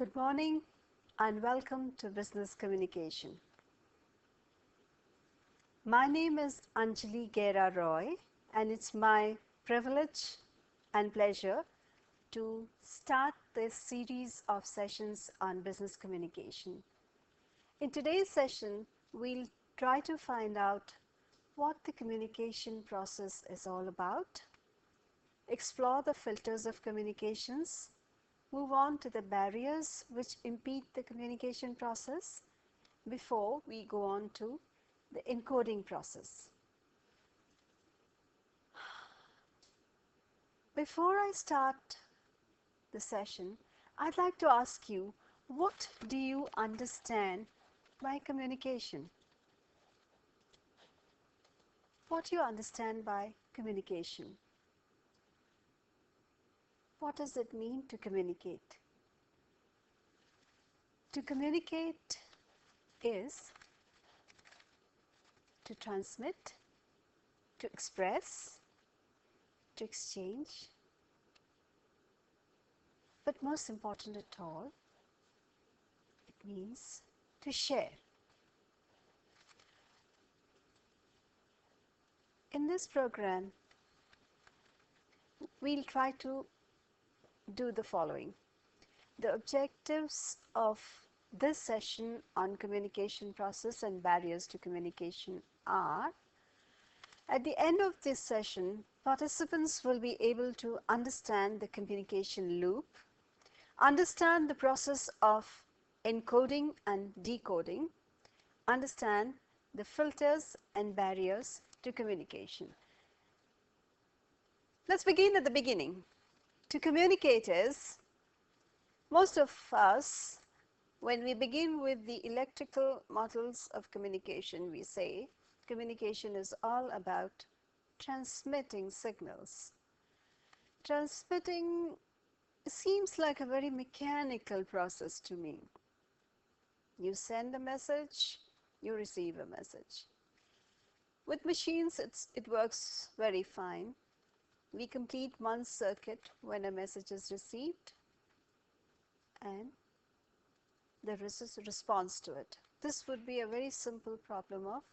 Good morning and welcome to Business Communication. My name is Anjali Gera Roy and it's my privilege and pleasure to start this series of sessions on business communication. In today's session, we'll try to find out what the communication process is all about, explore the filters of communications, move on to the barriers which impede the communication process before we go on to the encoding process. Before I start the session, I'd like to ask you, what do you understand by communication? What do you understand by communication? What does it mean to communicate? To communicate is to transmit, to express, to exchange, but most important at all, it means to share. In this program, we'll try to do the following. The objectives of this session on communication process and barriers to communication are: at the end of this session, participants will be able to understand the communication loop, understand the process of encoding and decoding, understand the filters and barriers to communication. Let's begin at the beginning. To communicate is, most of us, when we begin with the electrical models of communication, we say communication is all about transmitting signals. Transmitting seems like a very mechanical process to me. You send a message, you receive a message. With machines, it works very fine. We complete one circuit when a message is received and there is a response to it. This would be a very simple problem of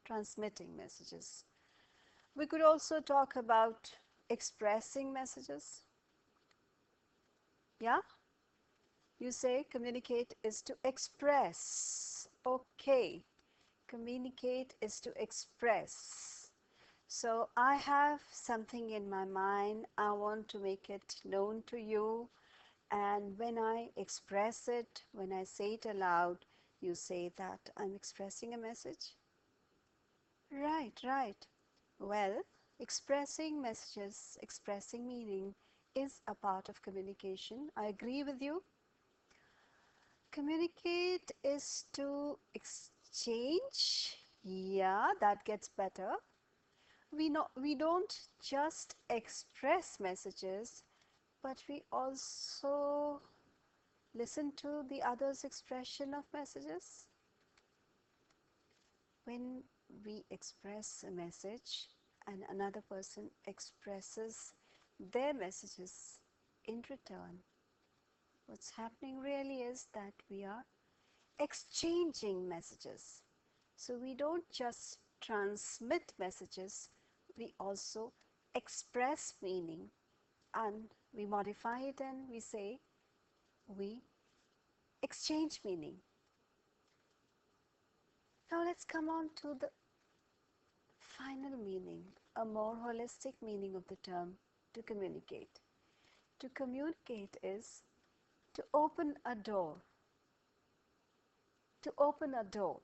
transmitting messages. We could also talk about expressing messages. Yeah? You say communicate is to express. Okay. Communicate is to express. So I have something in my mind, I want to make it known to you, and when I express it, when I say it aloud, you say that I'm expressing a message? Right. Well, expressing messages, expressing meaning is a part of communication. I agree with you. Communicate is to exchange. Yeah, that gets better. We don't just express messages, but we also listen to the other's expression of messages. When we express a message and another person expresses their messages in return, what's happening really is that we are exchanging messages. So we don't just transmit messages, we also express meaning, and we modify it and we say we exchange meaning. Now let's come on to the final meaning, a more holistic meaning of the term to communicate. To communicate is to open a door. To open a door.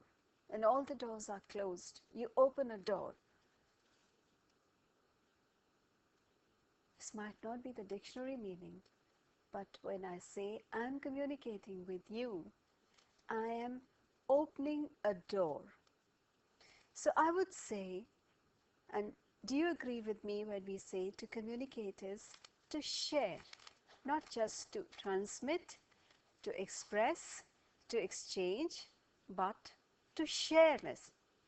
And all the doors are closed. You open a door. This might not be the dictionary meaning, but when I say I'm communicating with you, I am opening a door. So I would say, and do you agree with me when we say to communicate is to share, not just to transmit, to express, to exchange, but to share,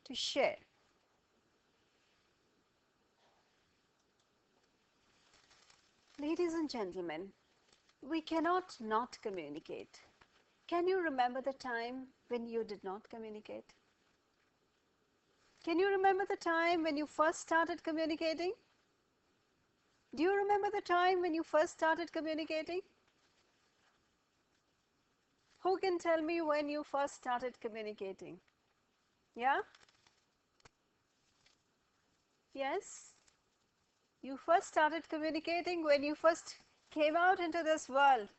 to share. Ladies and gentlemen, we cannot not communicate. Can you remember the time when you did not communicate? Can you remember the time when you first started communicating? Do you remember the time when you first started communicating? Who can tell me when you first started communicating? Yeah? Yes? You first started communicating when you first came out into this world.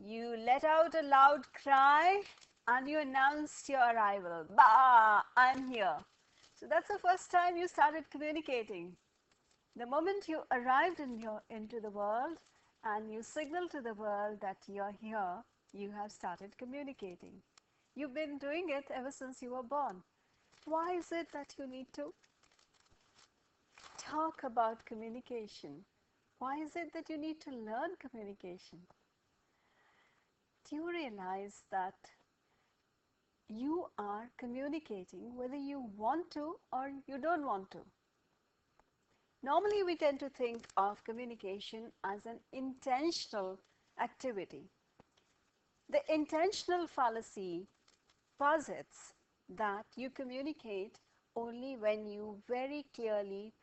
You let out a loud cry and you announced your arrival. Bah! I'm here. So that's the first time you started communicating. The moment you arrived into the world and you signal to the world that you're here, you have started communicating. You've been doing it ever since you were born. Why is it that you need to talk about communication? Why is it that you need to learn communication? Do you realize that you are communicating whether you want to or you don't want to? Normally, we tend to think of communication as an intentional activity. The intentional fallacy posits that you communicate only when you very clearly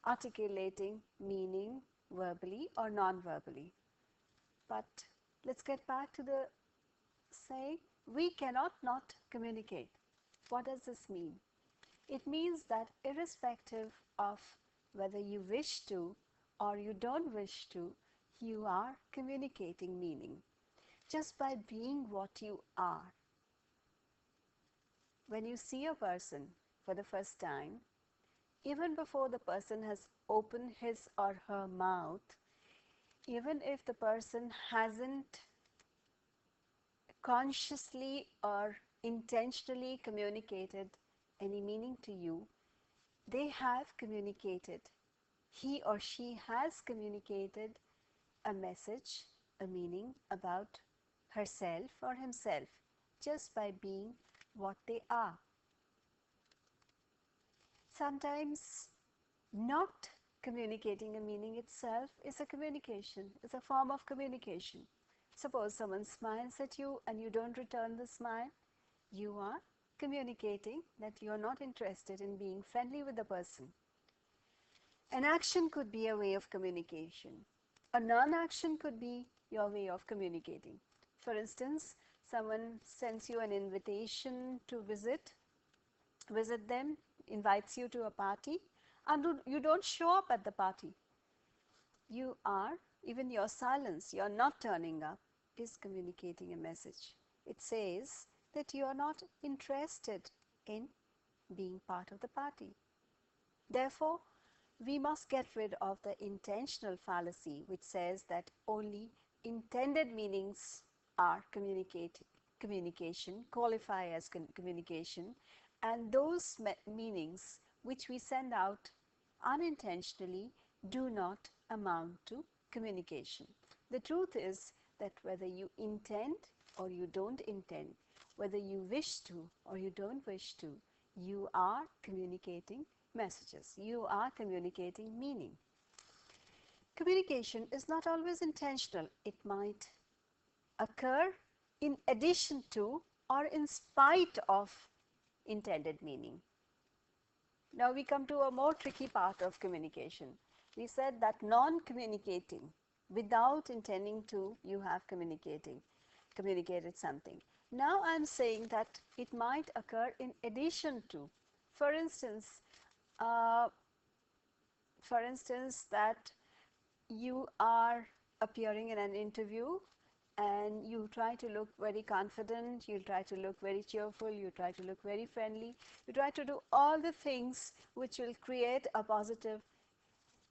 articulating meaning verbally or non-verbally. But let's get back to the saying, we cannot not communicate. What does this mean? It means that irrespective of whether you wish to or you don't wish to, you are communicating meaning just by being what you are. When you see a person for the first time, even before the person has opened his or her mouth, even if the person hasn't consciously or intentionally communicated any meaning to you, they have communicated. He or she has communicated a message, a meaning about herself or himself just by being what they are. Sometimes not communicating a meaning itself is a communication, is a form of communication. Suppose someone smiles at you and you don't return the smile, you are communicating that you are not interested in being friendly with the person. An action could be a way of communication. A non-action could be your way of communicating. For instance, someone sends you an invitation to visit them, invites you to a party, and you don't show up at the party. You are, even your silence, you're not turning up, is communicating a message. It says that you are not interested in being part of the party. Therefore, we must get rid of the intentional fallacy which says that only intended meanings are communication, qualify as communication, and those meanings which we send out unintentionally do not amount to communication. The truth is that whether you intend or you don't intend, whether you wish to or you don't wish to, you are communicating messages. You are communicating meaning. Communication is not always intentional. It might occur in addition to or in spite of intended meaning. Now we come to a more tricky part of communication. We said that non-communicating, without intending to, you have communicated something. Now I'm saying that it might occur in addition to. For instance, uh, that you are appearing in an interview and you try to look very confident, you try to look very cheerful, you try to look very friendly, you try to do all the things which will create a positive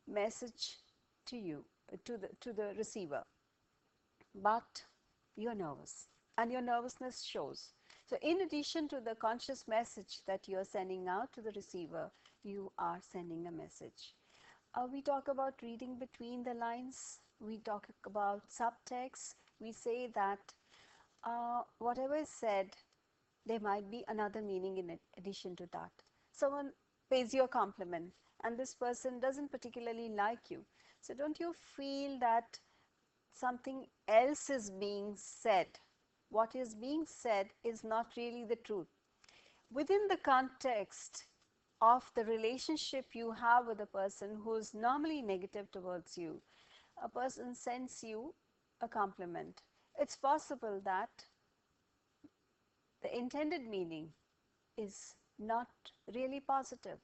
message to you, to the receiver. But you're nervous and your nervousness shows. So in addition to the conscious message that you're sending out to the receiver, you are sending a message. We talk about reading between the lines. We talk about subtext. We say that whatever is said, there might be another meaning in addition to that. Someone pays you a compliment and this person doesn't particularly like you. So don't you feel that something else is being said what is being said is not really the truth. Within the context of the relationship you have with a person who is normally negative towards you, a person sends you a compliment. It's possible that the intended meaning is not really positive.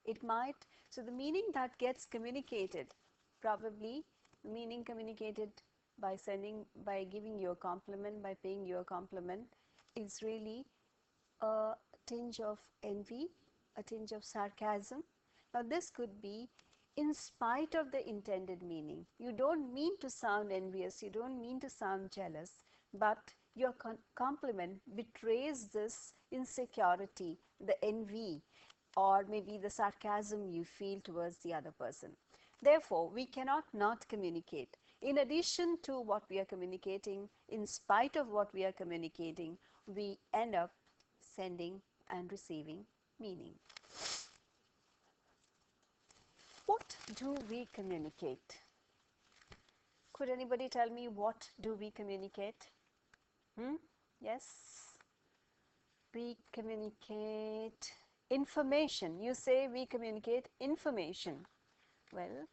It might, so the meaning that gets communicated, probably the meaning communicated by giving you a compliment, by paying you a compliment, is really a tinge of envy, a tinge of sarcasm. Now this could be in spite of the intended meaning. You don't mean to sound envious, you don't mean to sound jealous, but your compliment betrays this insecurity, the envy, or maybe the sarcasm you feel towards the other person. Therefore, we cannot not communicate. In addition to what we are communicating, in spite of what we are communicating, we end up sending and receiving meaning. What do we communicate? Could anybody tell me what do we communicate? Yes? We communicate information. You say we communicate information. Well,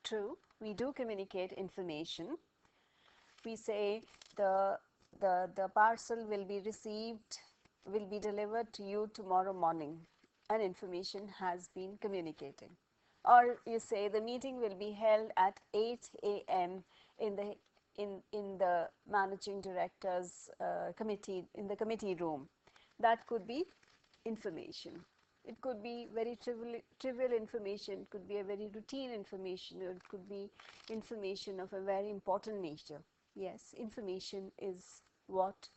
true, we do communicate information. We say the parcel will be received, will be delivered to you tomorrow morning, and information has been communicated. Or you say the meeting will be held at 8 a.m. in the managing director's committee, in the committee room. That could be information. It could be very trivial information, it could be a very routine information, or it could be information of a very important nature. Yes, information is what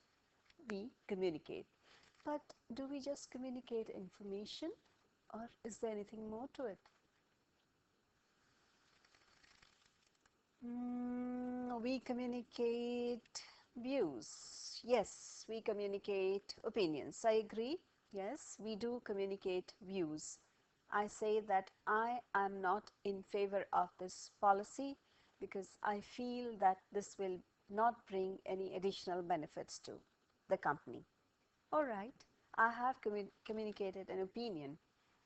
we communicate. But do we just communicate information, or is there anything more to it? We communicate views. Yes, we communicate opinions. I agree. Yes, we do communicate views. I say that I am not in favor of this policy because I feel that this will not bring any additional benefits to the company. All right, I have communicated an opinion.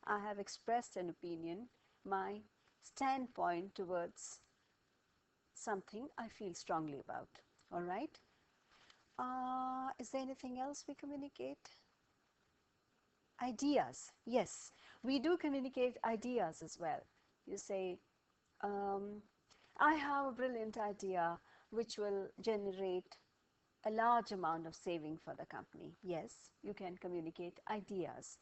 I have expressed an opinion, my standpoint towards something I feel strongly about. All right. Is there anything else we communicate? Ideas. Yes, we do communicate ideas as well. You say, I have a brilliant idea which will generate a large amount of saving for the company. Yes, you can communicate ideas.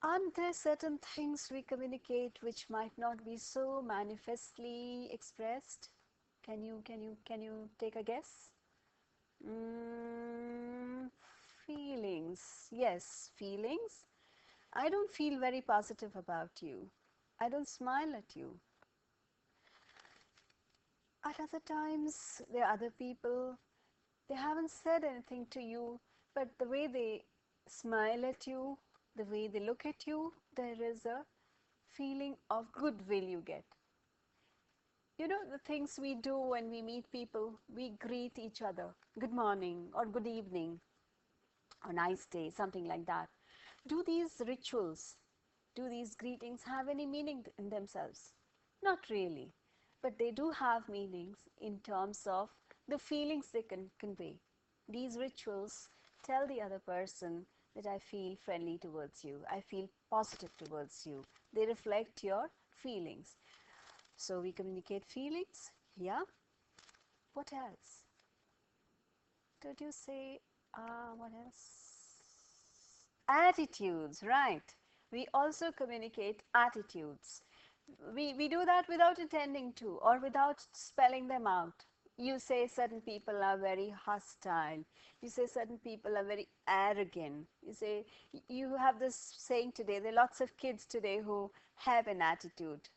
Aren't there certain things we communicate which might not be so manifestly expressed? Can you take a guess? Feelings. Yes, feelings. I don't feel very positive about you. I don't smile at you. At other times, there are other people, they haven't said anything to you, but the way they smile at you, the way they look at you, there is a feeling of goodwill you get. You know, the things we do when we meet people, we greet each other, good morning or good evening or nice day, something like that. Do these rituals, do these greetings have any meaning in themselves? Not really, but they do have meanings in terms of the feelings they can convey. These rituals tell the other person that I feel friendly towards you, I feel positive towards you. They reflect your feelings. So we communicate feelings, yeah. What else? Did you say, what else? Attitudes, right. We also communicate attitudes. We do that without intending to or without spelling them out. You say certain people are very hostile. You say certain people are very arrogant. You say, you have this saying today, there are lots of kids today who have an attitude.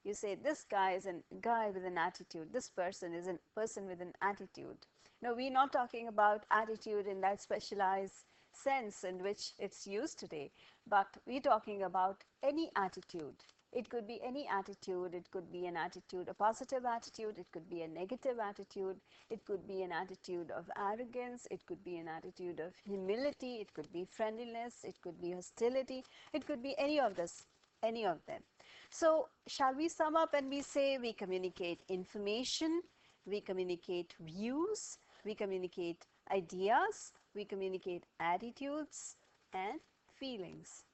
You say, this guy is a guy with an attitude. This person is a person with an attitude. No, we're not talking about attitude in that specialized sense in which it's used today, but we're talking about any attitude. It could be any attitude. It could be an attitude, a positive attitude. It could be a negative attitude. It could be an attitude of arrogance. It could be an attitude of humility. It could be friendliness. It could be hostility. It could be any of this, any of them. So shall we sum up and we say we communicate information, we communicate views, we communicate ideas, we communicate attitudes and feelings.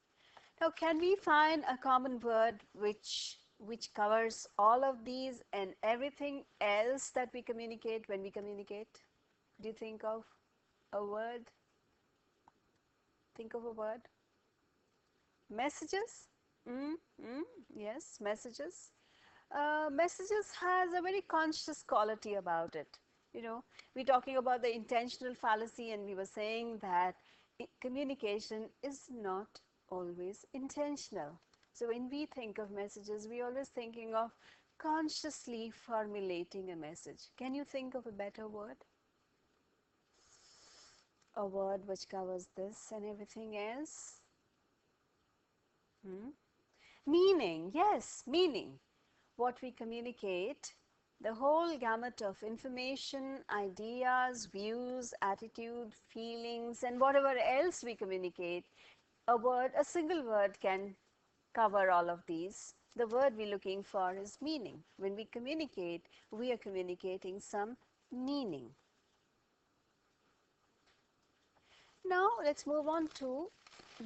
Now, can we find a common word which covers all of these and everything else that we communicate when we communicate? Do you think of a word? Think of a word. Messages? Yes, messages. Messages has a very conscious quality about it. You know, we're talking about the intentional fallacy, and we were saying that communication is not always intentional. So when we think of messages, we're always thinking of consciously formulating a message. Can you think of a better word? A word which covers this and everything else? Meaning, yes, meaning. What we communicate, the whole gamut of information, ideas, views, attitude, feelings, and whatever else we communicate, a single word can cover all of these. The word we're looking for is meaning. When we communicate, we are communicating some meaning. Now let's move on to,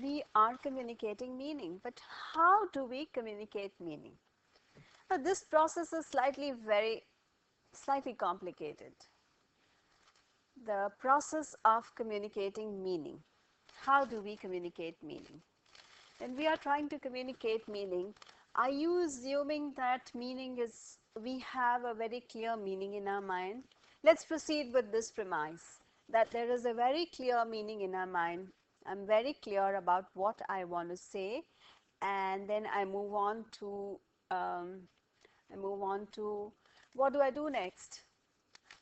we are communicating meaning, but how do we communicate meaning? Now this process is slightly complicated. The process of communicating meaning. How do we communicate meaning? When we are trying to communicate meaning, are you assuming that meaning is, we have a very clear meaning in our mind? Let's proceed with this premise, that there is a very clear meaning in our mind. I'm very clear about what I want to say, and then I move on to what do I do next?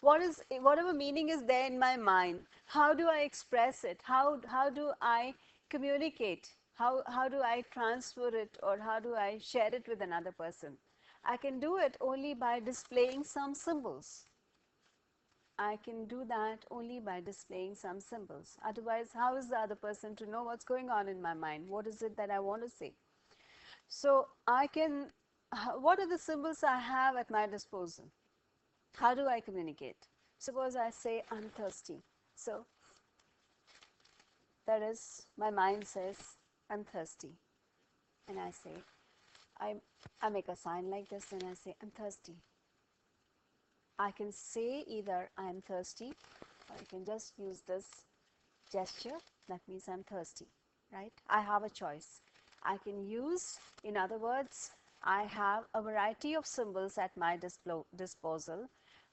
Whatever meaning is there in my mind, how do I express it? How do I communicate? How do I transfer it, or how do I share it with another person? I can do it only by displaying some symbols. I can do that only by displaying some symbols. Otherwise, how is the other person to know what's going on in my mind? What is it that I want to say? So I can, what are the symbols I have at my disposal? How do I communicate? Suppose I say I'm thirsty. So that is, my mind says I'm thirsty. And I say, I make a sign like this and I say I'm thirsty. I can say either I am thirsty, or I can just use this gesture, that means I'm thirsty, right? I have a choice. I can use, in other words, I have a variety of symbols at my disposal.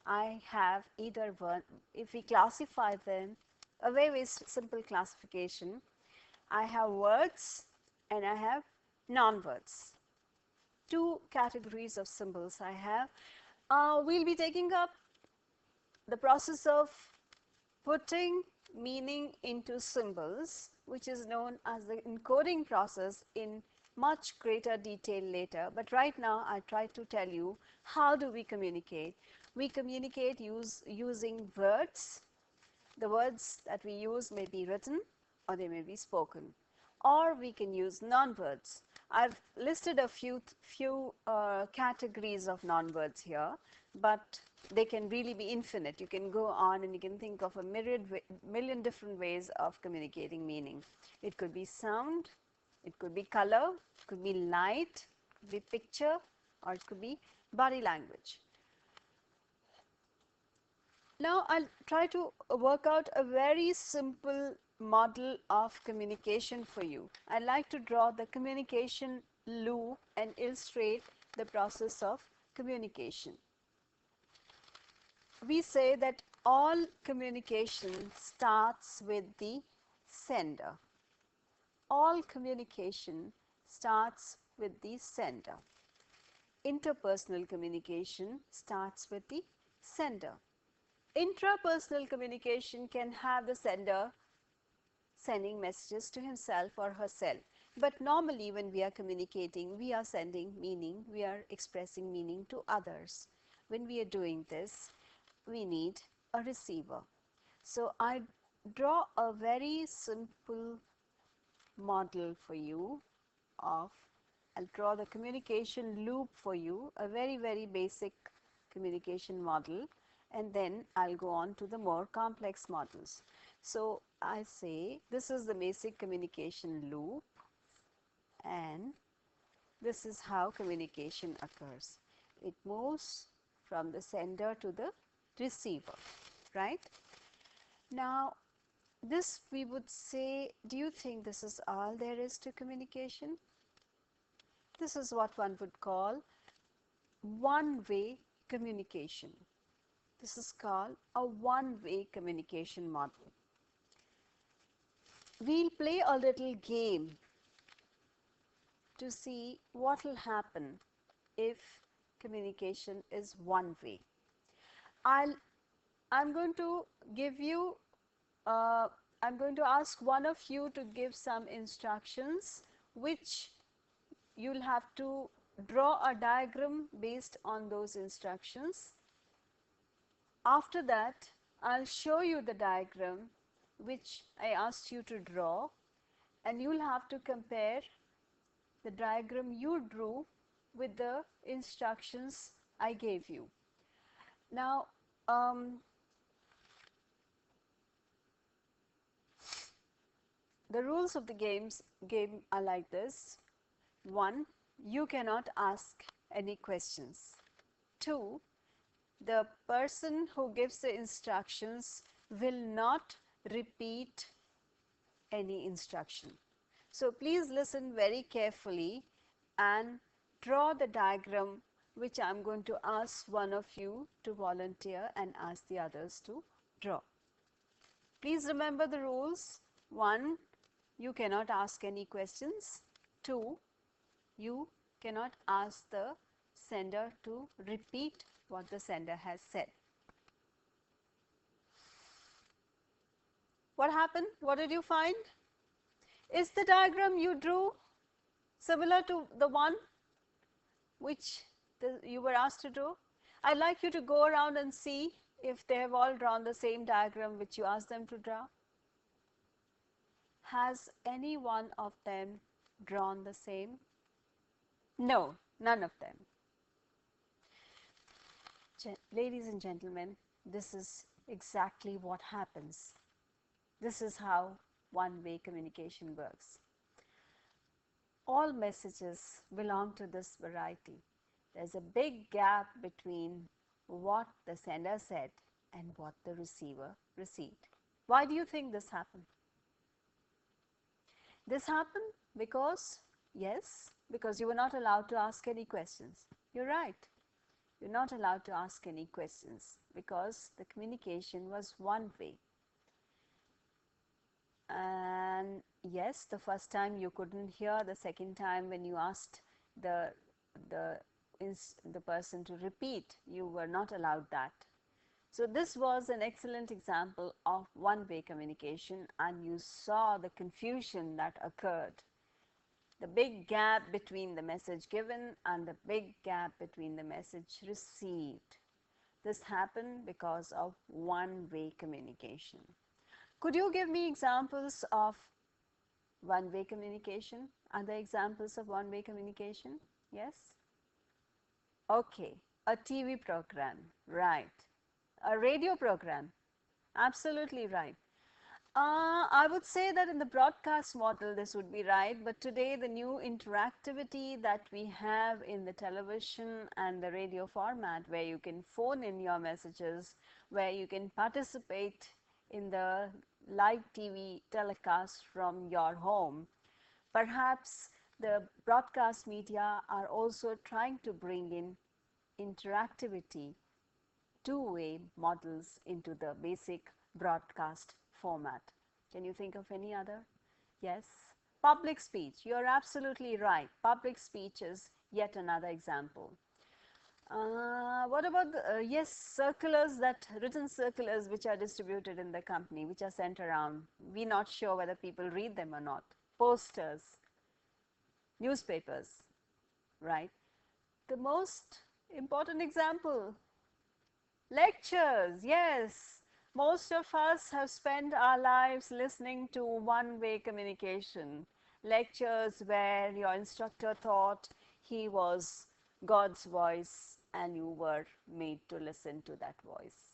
I have either one, if we classify them, a very simple classification, I have words and I have non-words. Two categories of symbols I have. We'll be taking up the process of putting meaning into symbols, which is known as the encoding process, in much greater detail later. But right now I try to tell you how do we communicate. We communicate using words. The words that we use may be written or they may be spoken, or we can use non-words. I've listed a few categories of non-words here, but they can really be infinite. You can go on and you can think of a million different ways of communicating meaning. It could be sound, it could be color, it could be light, it could be picture, or it could be body language. Now I'll try to work out a very simple model of communication for you. I'd like to draw the communication loop and illustrate the process of communication. We say that all communication starts with the sender. All communication starts with the sender. Interpersonal communication starts with the sender. Intrapersonal communication can have the sender sending messages to himself or herself. But normally when we are communicating, we are sending meaning, we are expressing meaning to others. When we are doing this, we need a receiver. So I draw a very simple model for you of, I'll draw the communication loop for you, a very basic communication model, and then I'll go on to the more complex models. So I say this is the basic communication loop, and this is how communication occurs. It moves from the sender to the receiver, right? Now this we would say, do you think this is all there is to communication? This is what one would call one-way communication. This is called a one-way communication model. We'll play a little game to see what will happen if communication is one way. I'm going to give you, I'm going to ask one of you to give some instructions which you'll have to draw a diagram based on those instructions. After that, I'll show you the diagram which I asked you to draw, and you'll have to compare the diagram you drew with the instructions I gave you. Now, the rules of the game are like this. 1. You cannot ask any questions. 2. The person who gives the instructions will not repeat any instruction. So please listen very carefully and draw the diagram which I am going to ask one of you to volunteer and ask the others to draw. Please remember the rules. 1. You cannot ask any questions. 2. You cannot ask the sender to repeat what the sender has said. What happened? What did you find? Is the diagram you drew similar to the one which you were asked to draw? I'd like you to go around and see if they have all drawn the same diagram which you asked them to draw. Has any one of them drawn the same? No, none of them. Ladies and gentlemen, this is exactly what happens. This is how one-way communication works. All messages belong to this variety. There's a big gap between what the sender said and what the receiver received. Why do you think this happened? This happened because, yes, because you were not allowed to ask any questions. You're right. You're not allowed to ask any questions because the communication was one way. And yes, the first time you couldn't hear, the second time when you asked the person to repeat, you were not allowed that. So this was an excellent example of one-way communication, and you saw the confusion that occurred. The big gap between the message given and the big gap between the message received. This happened because of one-way communication. Could you give me examples of one-way communication? Other examples of one-way communication? Yes? Okay, a TV program, right. A radio program, absolutely right. I would say that in the broadcast model this would be right, but today the new interactivity that we have in the television and the radio format, where you can phone in your messages, where you can participate in the live TV telecast from your home, perhaps the broadcast media are also trying to bring in interactivity, two-way models into the basic broadcast format. Can you think of any other? Yes. Public speech. You're absolutely right. Public speech is yet another example. What about the, yes, circulars, written circulars which are distributed in the company, which are sent around. We're not sure whether people read them or not. Posters. newspapers, right? The most important example, lectures, yes. Most of us have spent our lives listening to one-way communication. Lectures where your instructor thought he was God's voice and you were made to listen to that voice.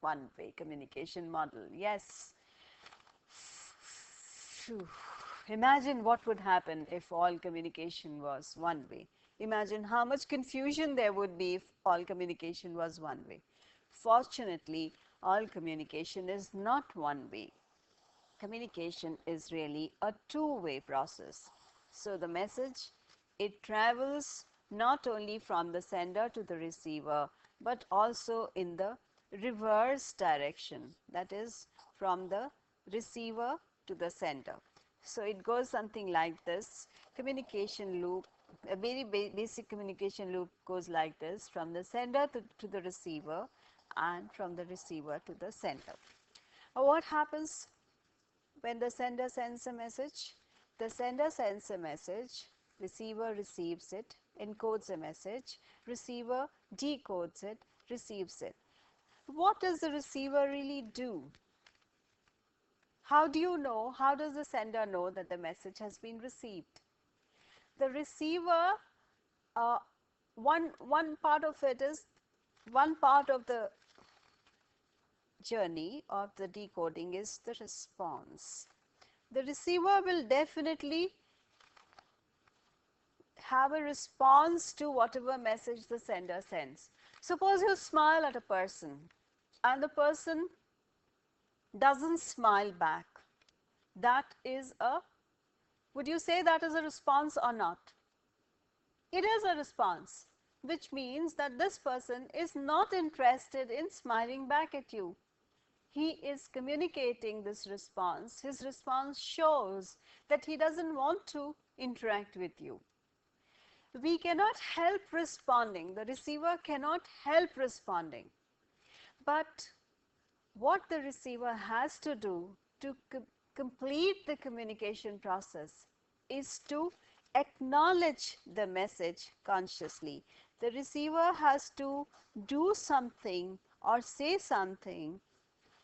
One-way communication model, yes. Phew. Imagine what would happen if all communication was one way. Imagine how much confusion there would be if all communication was one way. Fortunately, all communication is not one way. Communication is really a two-way process. So the message, it travels not only from the sender to the receiver, but also in the reverse direction, that is from the receiver to the sender. So it goes something like this. Communication loop, a very basic communication loop goes like this, from the sender to the receiver and from the receiver to the sender. What happens when the sender sends a message? The sender sends a message, receiver receives it, encodes a message, receiver decodes it, receives it. What does the receiver really do? How do you know, how does the sender know that the message has been received? The receiver, one part of it is, one part of the journey of the decoding is the response. The receiver will definitely have a response to whatever message the sender sends. Suppose you smile at a person and the person doesn't smile back. That is a, would you say that is a response or not? It is a response, which means that this person is not interested in smiling back at you. He is communicating this response. His response shows that he doesn't want to interact with you. We cannot help responding. The receiver cannot help responding. But what the receiver has to do to complete the communication process is to acknowledge the message consciously. The receiver has to do something or say something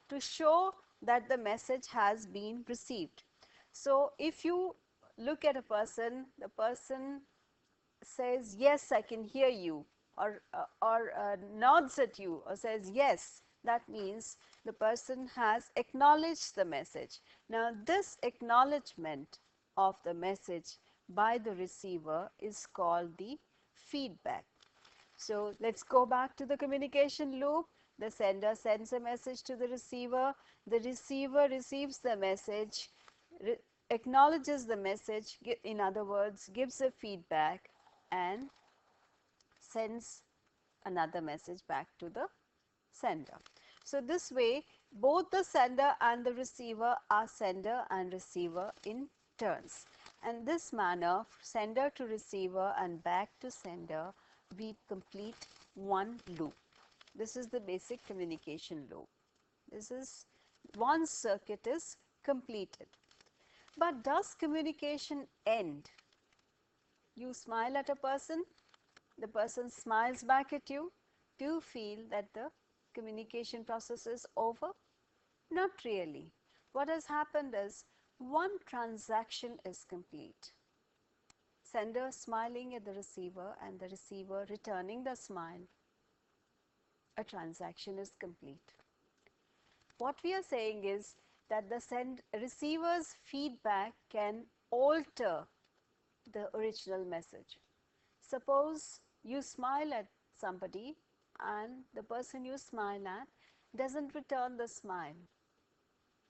to show that the message has been received. So if you look at a person, the person says, yes, I can hear you, or nods at you or says yes, that means the person has acknowledged the message. Now this acknowledgement of the message by the receiver is called the feedback. So let's go back to the communication loop. The sender sends a message to the receiver receives the message, acknowledges the message, in other words, gives a feedback and sends another message back to the sender. So this way, both the sender and the receiver are sender and receiver in turns. And this manner, sender to receiver and back to sender, we complete one loop. This is the basic communication loop. This is, one circuit is completed. But does communication end? You smile at a person, the person smiles back at you. Do you feel that the communication process is over? Not really. What has happened is one transaction is complete. Sender smiling at the receiver and the receiver returning the smile. A transaction is complete. What we are saying is that the receiver's feedback can alter the original message. Suppose you smile at somebody and the person you smile at doesn't return the smile.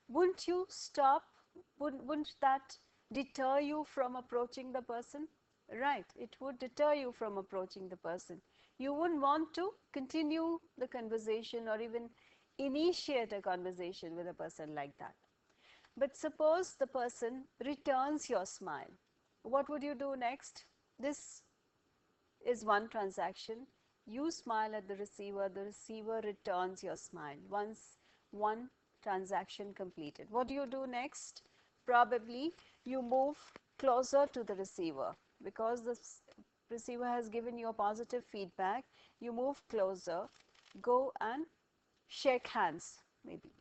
Wouldn't you stop? Wouldn't that deter you from approaching the person? Right, it would deter you from approaching the person. You wouldn't want to continue the conversation or even initiate a conversation with a person like that. But suppose the person returns your smile. What would you do next? This is one transaction. You smile at the receiver returns your smile. Once one transaction completed. What do you do next? Probably you move closer to the receiver. because the receiver has given you a positive feedback, you move closer, go and shake hands maybe.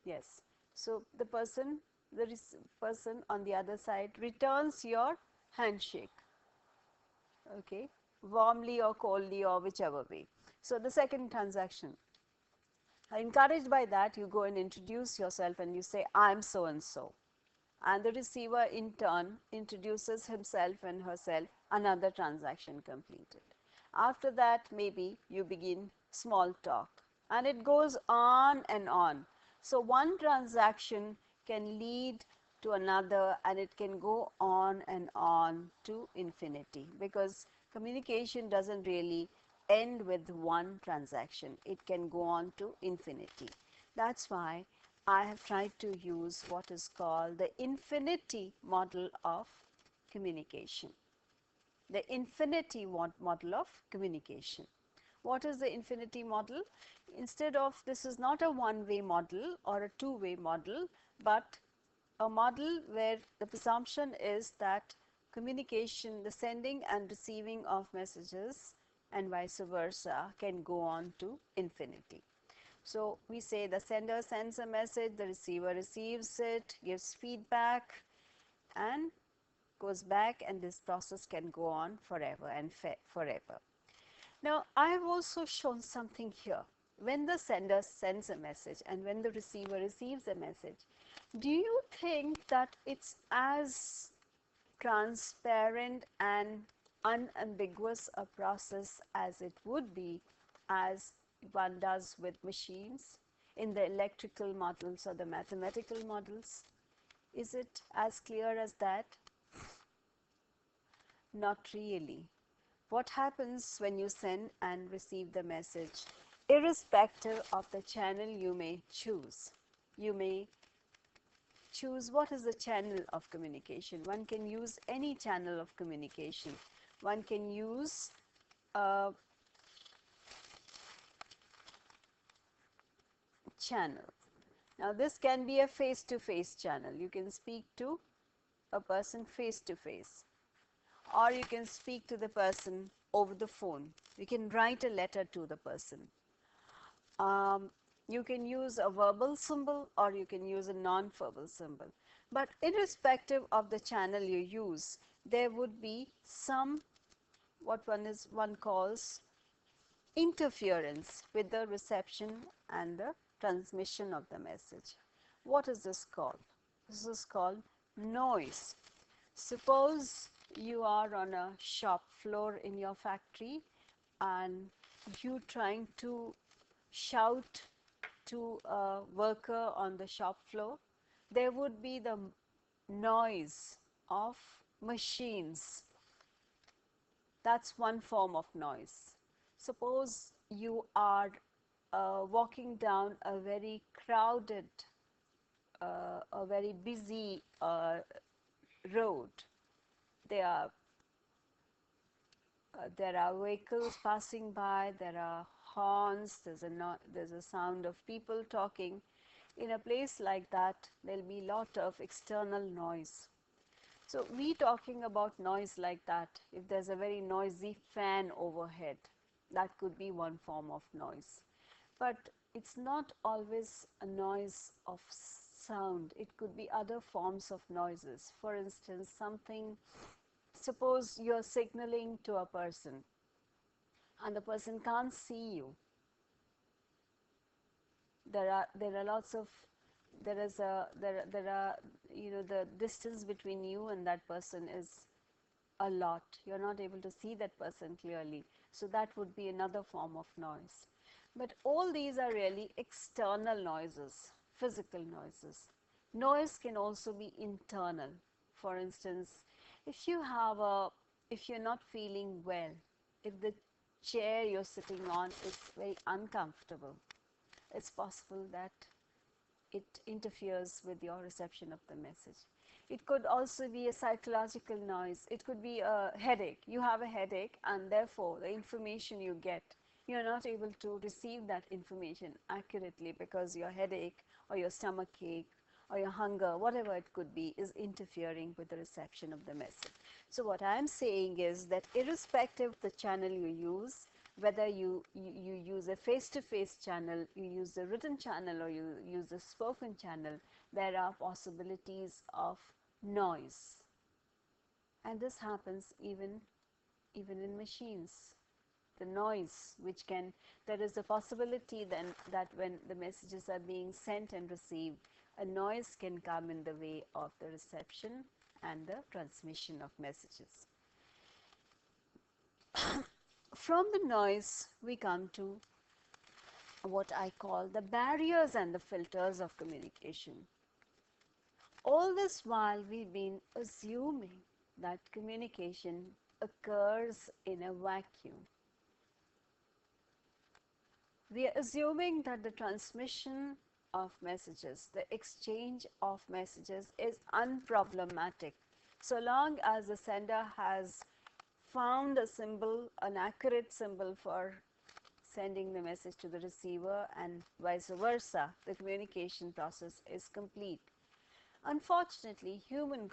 Yes. So the person, person on the other side returns your handshake, okay, warmly or coldly or whichever way. So the second transaction. Encouraged by that, you go and introduce yourself and you say, I'm so and so. And the receiver in turn introduces himself and herself, another transaction completed. After that, maybe you begin small talk and it goes on and on. So one transaction can lead to another and it can go on and on to infinity, because communication doesn't really end with one transaction. It can go on to infinity. That's why I have tried to use what is called the infinity model of communication. The infinity model of communication. What is the infinity model? Instead of, this is not a one-way model or a two-way model, but a model where the presumption is that communication, the sending and receiving of messages and vice versa, can go on to infinity. So we say the sender sends a message, the receiver receives it, gives feedback and goes back, and this process can go on forever and forever. Now I have also shown something here. When the sender sends a message and when the receiver receives a message, do you think that it's as transparent and unambiguous a process as it would be as one does with machines in the electrical models or the mathematical models? Is it as clear as that? Not really. What happens when you send and receive the message? Irrespective of the channel you may choose, you may choose what is the channel of communication. One can use any channel of communication. One can use a channel. Now this can be a face-to-face channel. You can speak to a person face-to-face, or you can speak to the person over the phone. You can write a letter to the person. You can use a verbal symbol or you can use a non-verbal symbol. But irrespective of the channel you use, there would be some, what one calls interference with the reception and the transmission of the message. What is this called? This is called noise. Suppose you are on a shop floor in your factory and you trying to shout to a worker on the shop floor. There would be the noise of machines. That's one form of noise. Suppose you are walking down a very crowded, a very busy road. There are vehicles passing by, there are horns, there's a sound of people talking. In a place like that, there'll be a lot of external noise. So we talking about noise like that, if there's a very noisy fan overhead, that could be one form of noise. But it's not always a noise of sound. It could be other forms of noises. For instance, suppose you're signaling to a person and the person can't see you. There are lots of, there are, the distance between you and that person is a lot. You're not able to see that person clearly. So that would be another form of noise. But all these are really external noises, physical noises. Noise can also be internal. For instance, if you're not feeling well, if the chair you're sitting on is very uncomfortable, it's possible that it interferes with your reception of the message. It could also be a psychological noise. It could be a headache. You have a headache and therefore the information you get, you're not able to receive that information accurately because your headache or your stomach ache or your hunger, whatever it could be, is interfering with the reception of the message. So what I am saying is that irrespective of the channel you use, whether you use a face-to-face channel, you use a written channel, or you use a spoken channel, there are possibilities of noise. And this happens even in machines. The noise which can, there is a possibility then that when the messages are being sent and received, a noise can come in the way of the reception and the transmission of messages. From the noise we come to what I call the barriers and the filters of communication. All this while we've been assuming that communication occurs in a vacuum. We are assuming that the transmission of messages, the exchange of messages is unproblematic, so long as the sender has found a symbol, an accurate symbol for sending the message to the receiver, and vice versa, the communication process is complete. Unfortunately, human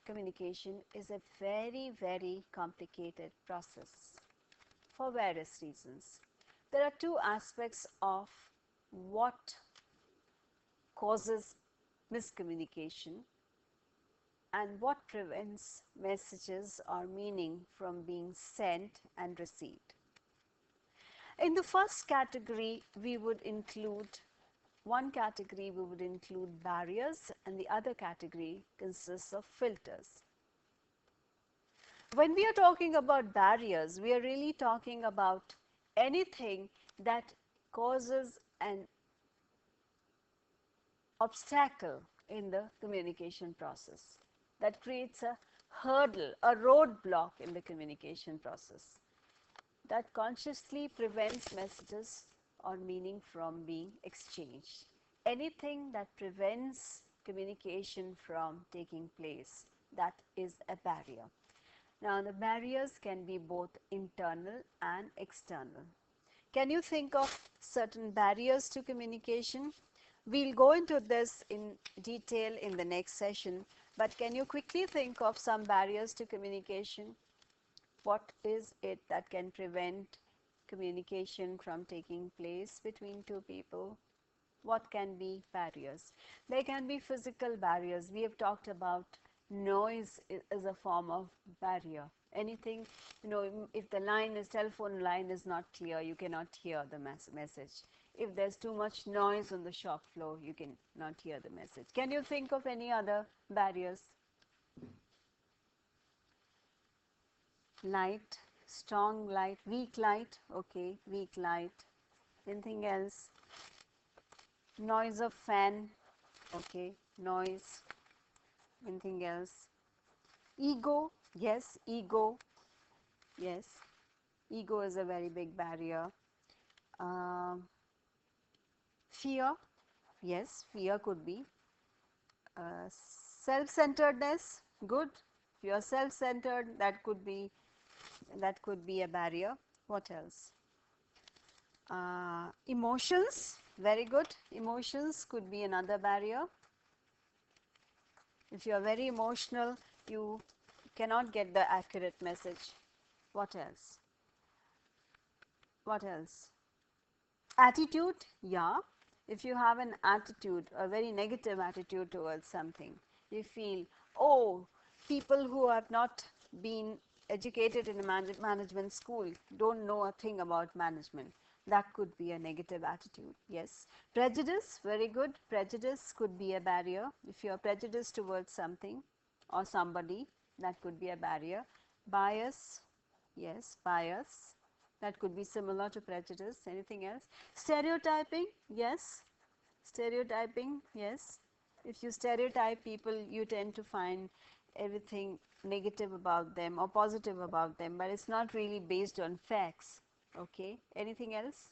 communication is a very, very complicated process for various reasons. There are two aspects of what causes miscommunication and what prevents messages or meaning from being sent and received. In the first category, we would include barriers, and the other category consists of filters. When we are talking about barriers, we are really talking about anything that causes an obstacle in the communication process, that creates a hurdle, a roadblock in the communication process, that consciously prevents messages or meaning from being exchanged. Anything that prevents communication from taking place, that is a barrier. Now, the barriers can be both internal and external. Can you think of certain barriers to communication? We'll go into this in detail in the next session, but can you quickly think of some barriers to communication? What is it that can prevent communication from taking place between two people? What can be barriers? There can be physical barriers. We have talked about noise is a form of barrier. Anything, if the telephone line is not clear, you cannot hear the message. If there's too much noise on the shop floor, you cannot hear the message. Can you think of any other barriers? Light, strong light, weak light, okay, weak light. Anything else? Noise of fan, okay, noise. Anything else? Ego, yes, ego, yes, ego is a very big barrier. Fear, yes, fear could be. Self-centeredness, good. If you are self-centered, that could be a barrier. What else? Emotions, very good. Emotions could be another barrier. If you are very emotional, you cannot get the accurate message. What else? What else? Attitude, yeah. If you have an attitude, a very negative attitude towards something, you feel, oh, people who have not been educated in a management school don't know a thing about management. That could be a negative attitude, yes. Prejudice, very good. Prejudice could be a barrier. If you are prejudiced towards something or somebody, that could be a barrier. Bias, yes, bias. That could be similar to prejudice. Anything else? Stereotyping, yes. Stereotyping, yes. If you stereotype people, you tend to find everything negative about them or positive about them, but it's not really based on facts. Okay. Anything else?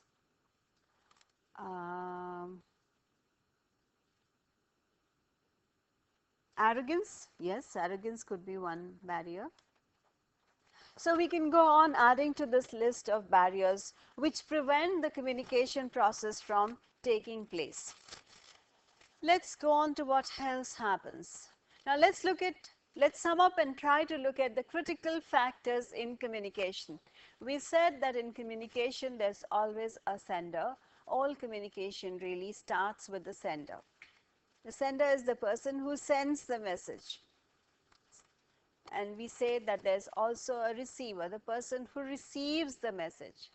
Arrogance, yes, arrogance could be one barrier. So we can go on adding to this list of barriers which prevent the communication process from taking place. Let's go on to what else happens. Now let's look at let's sum up and try to look at the critical factors in communication. We said that in communication there's always a sender. All communication really starts with the sender. The sender is the person who sends the message. And we say that there's also a receiver, the person who receives the message.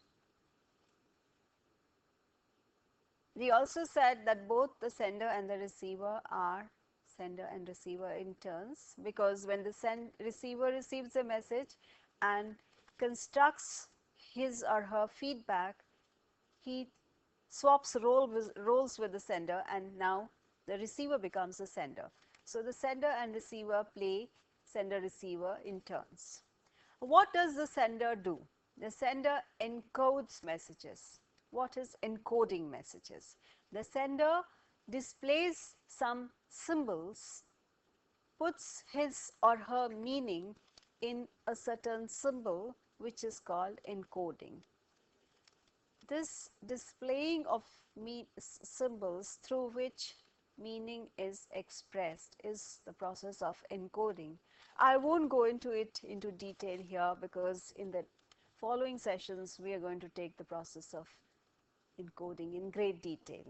We also said that both the sender and the receiver are sender and receiver in turns, because when the receiver receives a message and constructs his or her feedback, he swaps roles with the sender, and now the receiver becomes the sender. So the sender and receiver play sender receiver in turns. What does the sender do? The sender encodes messages. What is encoding messages? The sender displays some symbols, puts his or her meaning in a certain symbol, which is called encoding. This displaying of symbols through which meaning is expressed is the process of encoding. I won't go into it into detail here, because in the following sessions we are going to take the process of encoding in great detail.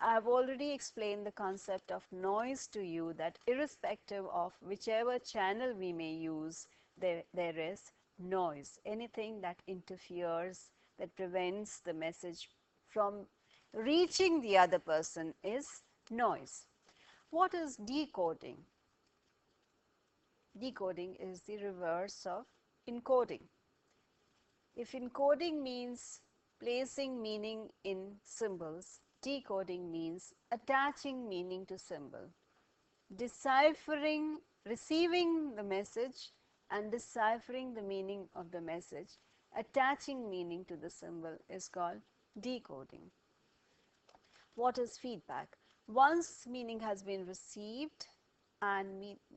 I have already explained the concept of noise to you, that irrespective of whichever channel we may use, there is noise. Anything that interferes, that prevents the message from reaching the other person is noise. What is decoding? Decoding is the reverse of encoding. If encoding means placing meaning in symbols, decoding means attaching meaning to symbol. Deciphering, receiving the message and deciphering the meaning of the message, attaching meaning to the symbol is called decoding. What is feedback? Once meaning has been received and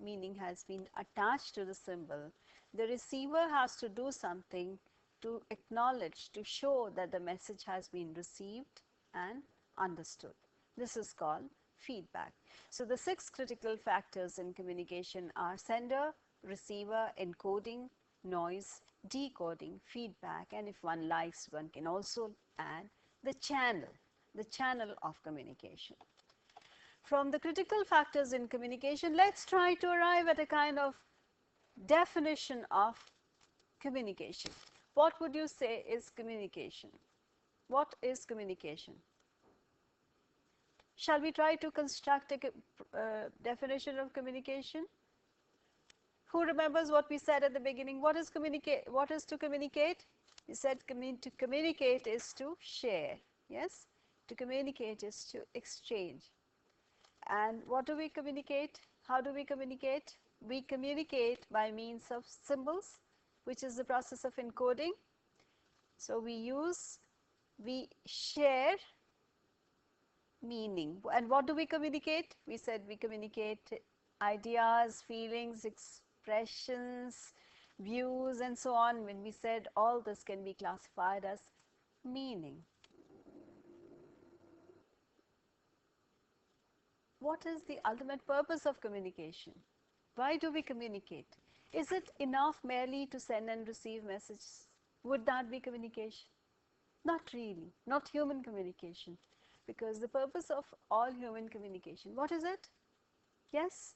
meaning has been attached to the symbol, the receiver has to do something to acknowledge, to show that the message has been received and understood. This is called feedback. So the 6 critical factors in communication are sender, receiver, encoding, noise, decoding, feedback, and if one likes, one can also add the channel of communication. From the critical factors in communication, let's try to arrive at a kind of definition of communication. What would you say is communication? What is communication? Shall we try to construct a definition of communication? Who remembers what we said at the beginning? What is communicate? What is to communicate? We said to communicate is to share. Yes? To communicate is to exchange. And what do we communicate? How do we communicate? We communicate by means of symbols, which is the process of encoding. So we share meaning. And what do we communicate? We said we communicate ideas, feelings, expressions, views, and so on. When we said all this can be classified as meaning. What is the ultimate purpose of communication? Why do we communicate? Is it enough merely to send and receive messages? Would that be communication? Not really, not human communication, because the purpose of all human communication, what is it? Yes?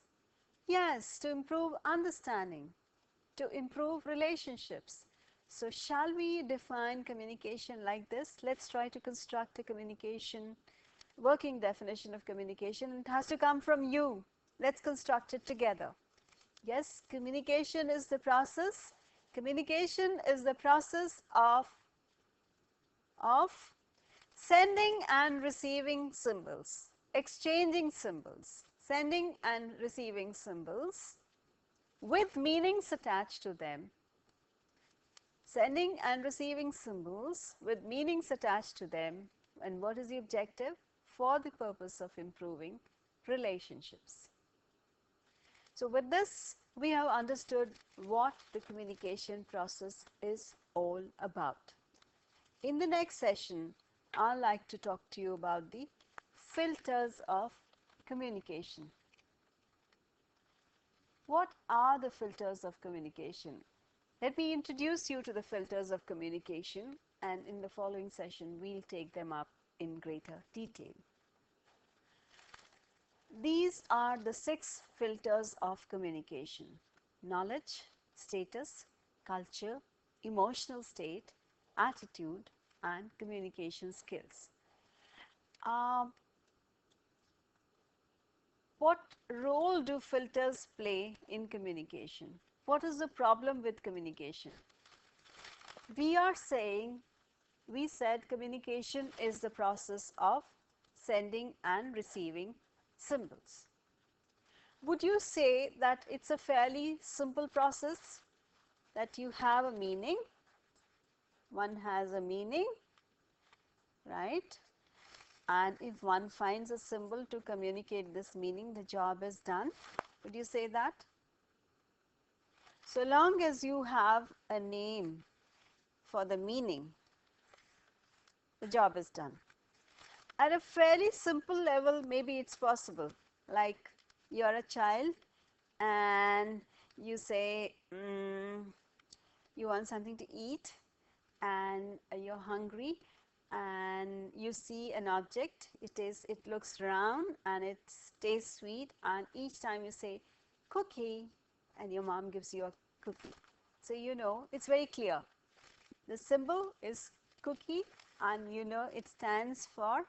Yes, to improve understanding, to improve relationships. So shall we define communication like this? Let's try to construct a communication, working definition of communication. It has to come from you. Let's construct it together. Yes, communication is the process. Communication is the process of sending and receiving symbols, exchanging symbols, sending and receiving symbols with meanings attached to them, sending and receiving symbols with meanings attached to them. And what is the objective? For the purpose of improving relationships. So with this, we have understood what the communication process is all about. In the next session, I'd like to talk to you about the filters of communication. What are the filters of communication? Let me introduce you to the filters of communication, and in the following session we'll take them up in greater detail. These are the 6 filters of communication: knowledge, status, culture, emotional state, attitude, and communication skills. What role do filters play in communication? What is the problem with communication? We said communication is the process of sending and receiving symbols. Would you say that it's a fairly simple process, that you have a meaning, one has a meaning, right? And if one finds a symbol to communicate this meaning, the job is done. Would you say that? So long as you have a name for the meaning, the job is done. At a fairly simple level, maybe it's possible. Like you're a child and you say you want something to eat and you're hungry and you see an object, it looks round and it tastes sweet, and each time you say cookie and your mom gives you a cookie. So you know it's very clear. The symbol is cookie and you know it stands for,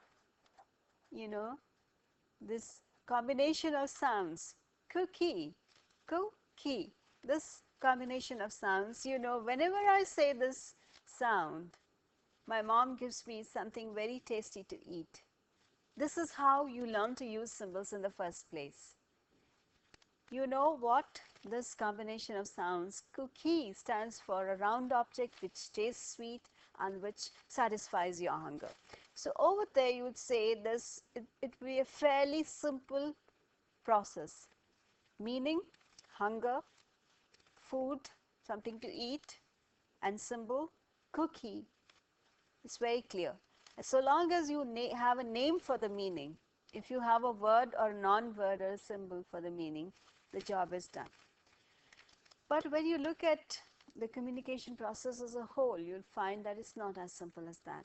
you know, this combination of sounds, cookie, cookie. This combination of sounds, you know, whenever I say this sound, my mom gives me something very tasty to eat. This is how you learn to use symbols in the first place. You know what this combination of sounds, cookie, stands for: a round object which tastes sweet and which satisfies your hunger. So over there you would say this, it would be a fairly simple process. Meaning, hunger, food, something to eat, and symbol, cookie. It's very clear. So long as you have a name for the meaning, if you have a word or non-word or a symbol for the meaning, the job is done. But when you look at the communication process as a whole, you'll find that it's not as simple as that.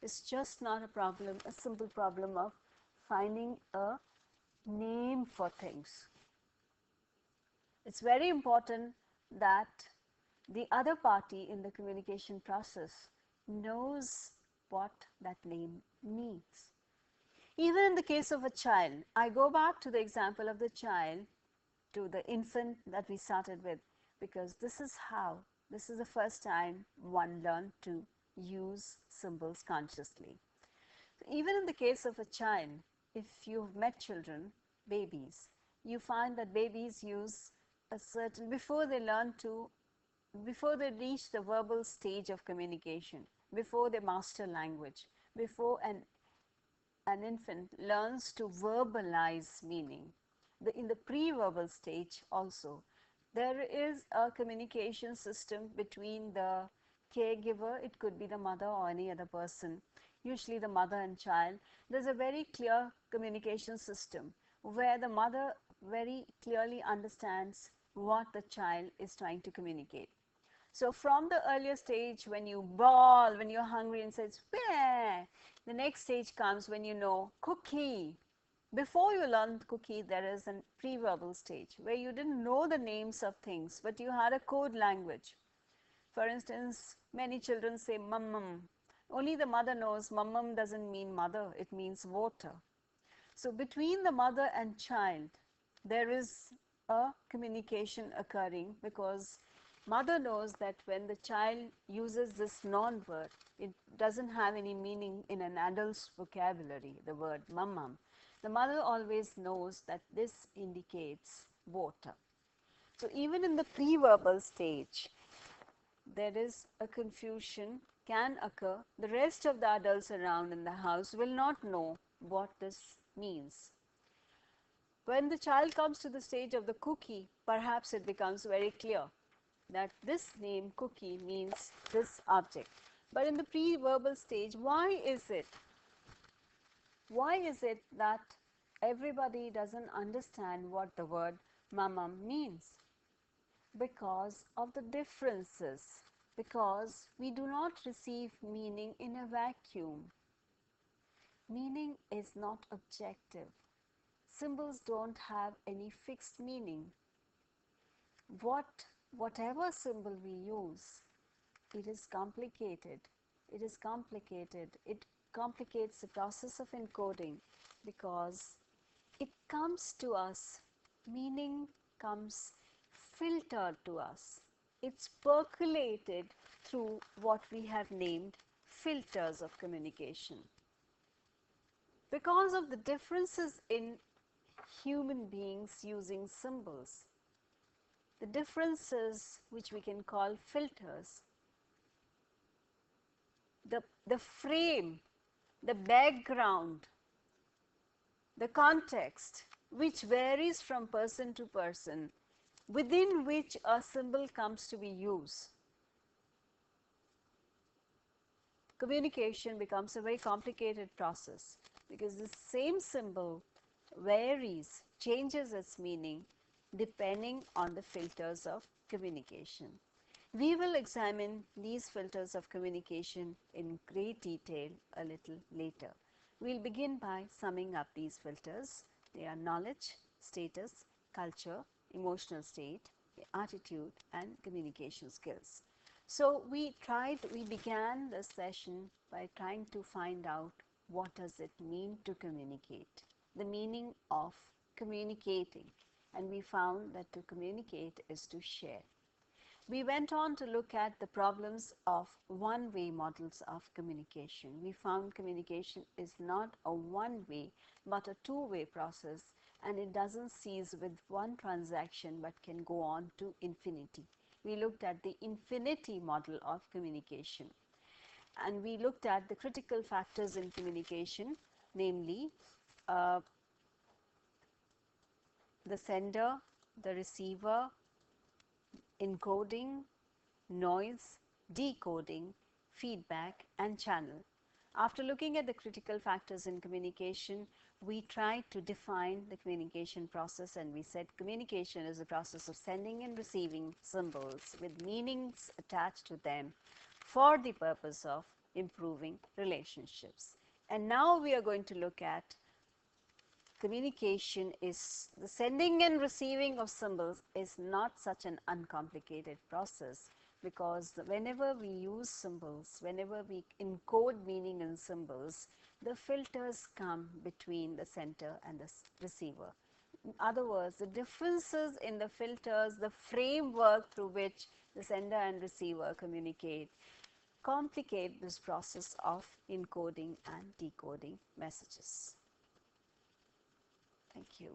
It's just not a simple problem of finding a name for things. It's very important that the other party in the communication process knows what that name means. Even in the case of a child, I go back to the example of the child, to the infant that we started with, because this is the first time one learned to use symbols consciously. Even in the case of a child, if you've met children, babies, you find that babies use a certain, before they reach the verbal stage of communication, before they master language, before an infant learns to verbalize meaning, in the pre-verbal stage also, there is a communication system between the caregiver, it could be the mother or any other person, usually the mother and child. There's a very clear communication system where the mother very clearly understands what the child is trying to communicate. So from the earlier stage, when you bawl, when you're hungry and says, "Where?" The next stage comes when you know cookie. Before you learn cookie, there is a pre-verbal stage where you didn't know the names of things, but you had a code language. For instance, many children say mum. Only the mother knows mum doesn't mean mother, it means water. So between the mother and child, there is a communication occurring, because mother knows that when the child uses this non-word, it doesn't have any meaning in an adult's vocabulary, the word mum. The mother always knows that this indicates water. So even in the pre-verbal stage, there is a confusion can occur. The rest of the adults around in the house will not know what this means. When the child comes to the stage of the cookie, perhaps it becomes very clear that this name cookie means this object. But in the pre-verbal stage, why is it that everybody doesn't understand what the word mama means? Because of the differences, because we do not receive meaning in a vacuum. Meaning is not objective. Symbols don't have any fixed meaning. Whatever symbol we use, it is complicated. It is complicated. It complicates the process of encoding because it comes to us, meaning comes filtered to us. It's percolated through what we have named filters of communication. Because of the differences in human beings using symbols, the differences which we can call filters, the frame, the background, the context, which varies from person to person, within which a symbol comes to be used, communication becomes a very complicated process because the same symbol varies, changes its meaning depending on the filters of communication. We will examine these filters of communication in great detail a little later. We will begin by summing up these filters. They are knowledge, status, culture, emotional state, attitude and communication skills. So we began the session by trying to find out what does it mean to communicate, the meaning of communicating, and we found that to communicate is to share. We went on to look at the problems of one-way models of communication. We found communication is not a one-way but a two-way process, and it doesn't cease with one transaction but can go on to infinity. We looked at the infinity model of communication, and we looked at the critical factors in communication, namely the sender, the receiver, encoding, noise, decoding, feedback and channel. After looking at the critical factors in communication, we tried to define the communication process, and we said communication is a process of sending and receiving symbols with meanings attached to them for the purpose of improving relationships. And now we are going to look at communication is the sending and receiving of symbols is not such an uncomplicated process, because whenever we use symbols, whenever we encode meaning in symbols, the filters come between the sender and the receiver. In other words, the differences in the filters, the framework through which the sender and receiver communicate, complicate this process of encoding and decoding messages. Thank you.